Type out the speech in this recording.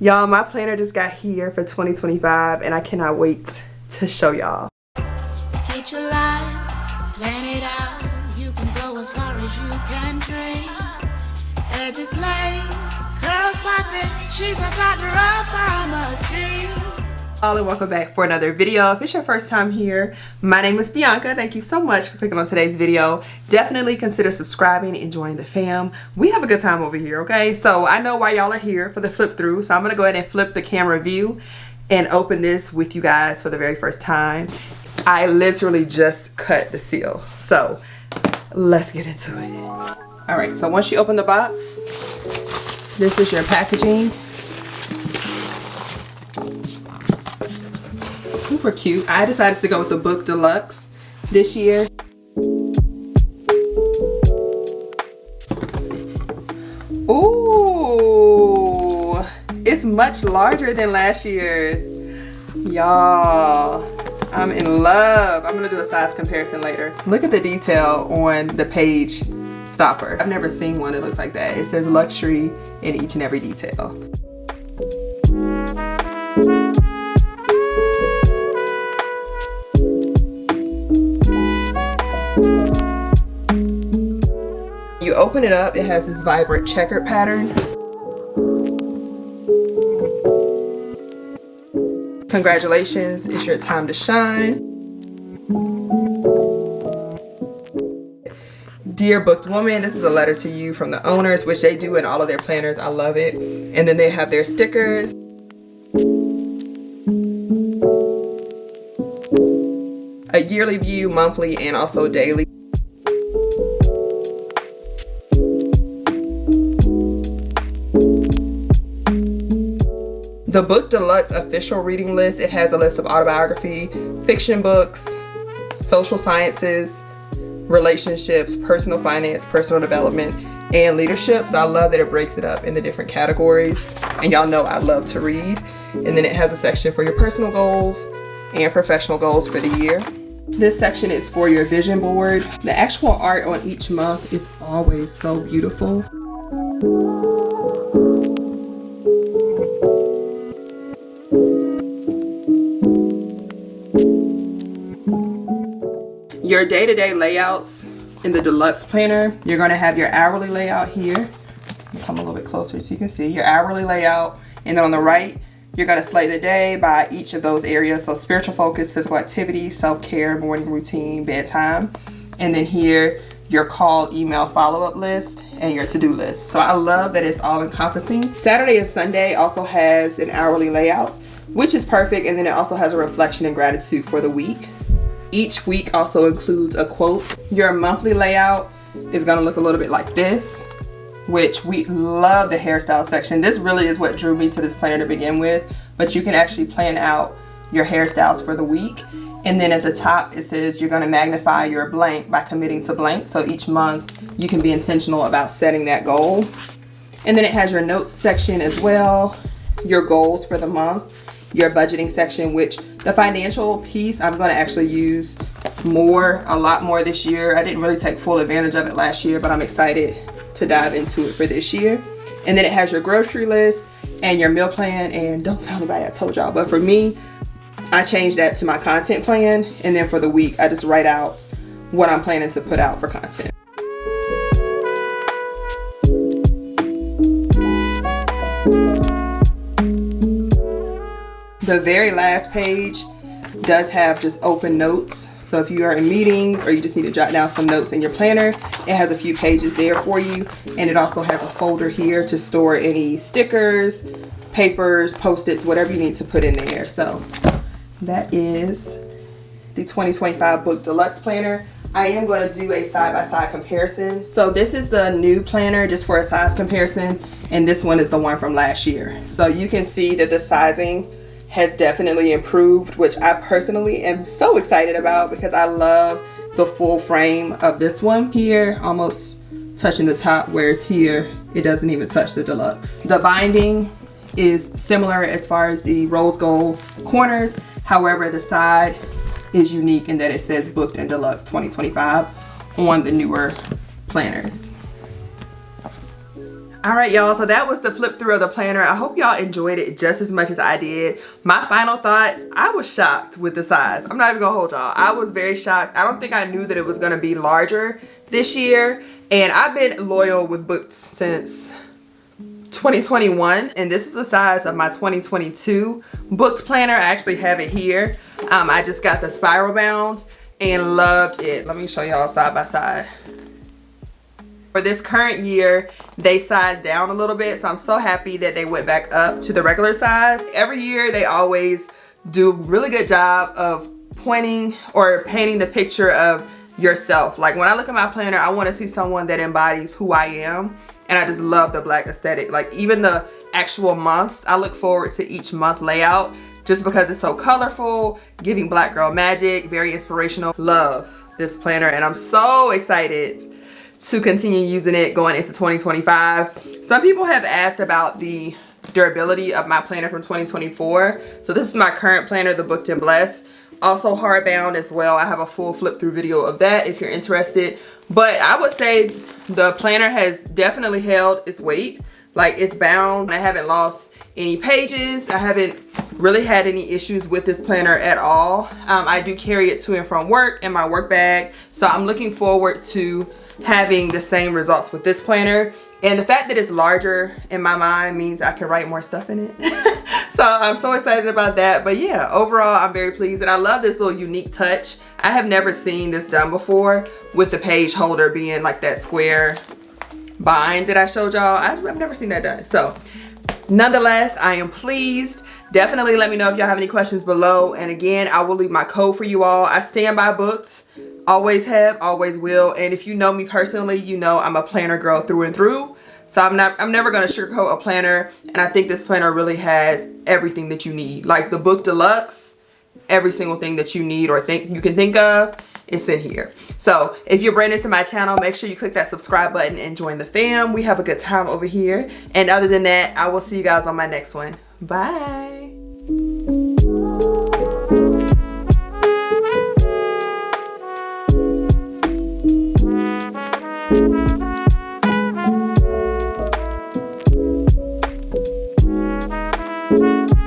Y'all, my planner just got here for 2025 and I cannot wait to show y'all. Get your life, plan it out. You can go as far as you can dream. Edges laid, curls popping. She's a doctor of pharmacy. And welcome back for another video. If it's your first time here, my name is Bianca. Thank you so much for clicking on today's video. Definitely consider subscribing and joining the fam. We have a good time over here, okay? So I know why y'all are here for the flip through, so I'm gonna go ahead and flip the camera view and open this with you guys for the very first time. I literally just cut the seal, so let's get into it. All right, so once you open the box, this is your packaging. Super cute. I decided to go with the Book Deluxe this year. Ooh, it's much larger than last year's. Y'all, I'm in love. I'm gonna do a size comparison later. Look at the detail on the page stopper. I've never seen one that looks like that. It says luxury in each and every detail. You open it up, it has this vibrant checkered pattern. Congratulations, it's your time to shine. Dear booked woman, this is a letter to you from the owners, which they do in all of their planners. I love it. And then they have their stickers. A yearly view, monthly, and also daily. The Book Deluxe official reading list, it has a list of autobiography, fiction books, social sciences, relationships, personal finance, personal development, and leadership. So I love that it breaks it up in the different categories. And y'all know I love to read. And then it has a section for your personal goals and professional goals for the year. This section is for your vision board. The actual art on each month is always so beautiful. Your day-to-day layouts in the Deluxe Planner, you're going to have your hourly layout here. Come a little bit closer so you can see your hourly layout. And then on the right, you're going to slate the day by each of those areas. So spiritual focus, physical activity, self-care, morning routine, bedtime. And then here, your call, email, follow-up list, and your to-do list. So I love that it's all encompassing. Saturday and Sunday also has an hourly layout, which is perfect. And then it also has a reflection and gratitude for the week. Each week also includes a quote. Your monthly layout is going to look a little bit like this, which we love the hairstyle section. This really is what drew me to this planner to begin with, but you can actually plan out your hairstyles for the week. And then at the top, it says you're going to magnify your blank by committing to blank. So each month you can be intentional about setting that goal. And then it has your notes section as well, your goals for the month, your budgeting section, which the financial piece I'm going to actually use a lot more this year. I didn't really take full advantage of it last year, but I'm excited to dive into it for this year. And then it has your grocery list and your meal plan. And don't tell anybody I told y'all, but for me, I changed that to my content plan. And then for the week, I just write out what I'm planning to put out for content. The very last page does have just open notes. So if you are in meetings or you just need to jot down some notes in your planner, it has a few pages there for you. And it also has a folder here to store any stickers, papers, Post-its, whatever you need to put in there. So that is the 2025 Book Deluxe Planner. I am going to do a side-by-side comparison. So this is the new planner just for a size comparison. And this one is the one from last year. So you can see that the sizing has definitely improved, which I personally am so excited about because I love the full frame of this one. Here, almost touching the top, whereas here, it doesn't even touch the Deluxe. The binding is similar as far as the rose gold corners. However, the side is unique in that it says Booked and Deluxe 2025 on the newer planners. All right, y'all, so that was the flip through of the planner. I hope y'all enjoyed it just as much as I did. My final thoughts, I was shocked with the size. I'm not even gonna hold y'all. I was very shocked. I don't think I knew that it was gonna be larger this year. And I've been loyal with books since 2021. And this is the size of my 2022 books planner. I actually have it here. I just got the spiral bound and loved it. Let me show y'all side by side. For this current year, they sized down a little bit, so I'm so happy that they went back up to the regular size. Every year, they always do a really good job of pointing or painting the picture of yourself. Like when I look at my planner, I want to see someone that embodies who I am, and I just love the black aesthetic. Like even the actual months, I look forward to each month layout just because it's so colorful, giving black girl magic, very inspirational. Love this planner, and I'm so excited to continue using it going into 2025. Some people have asked about the durability of my planner from 2024. So this is my current planner, the Booked and Blessed. Also hardbound as well. I have a full flip through video of that if you're interested. But I would say the planner has definitely held its weight. Like it's bound. I haven't lost any pages. I haven't really had any issues with this planner at all. I do carry it to and from work in my work bag. So I'm looking forward to having the same results with this planner. And the fact that it's larger in my mind means I can write more stuff in it. So I'm so excited about that. But yeah, overall, I'm very pleased. And I love this little unique touch. I have never seen this done before with the page holder being like that square bind that I showed y'all. I've never seen that done. So nonetheless, I am pleased. Definitely let me know if y'all have any questions below. And again, I will leave my code for you all. I stand by books. Always have, always will. And if you know me personally, you know I'm a planner girl through and through. So I'm never gonna sugarcoat a planner. And I think this planner really has everything that you need. Like the Book Deluxe, every single thing that you need or you can think of, it's in here. So if you're brand new to my channel, make sure you click that subscribe button and join the fam. We have a good time over here. And other than that, I will see you guys on my next one. Bye. Thank you.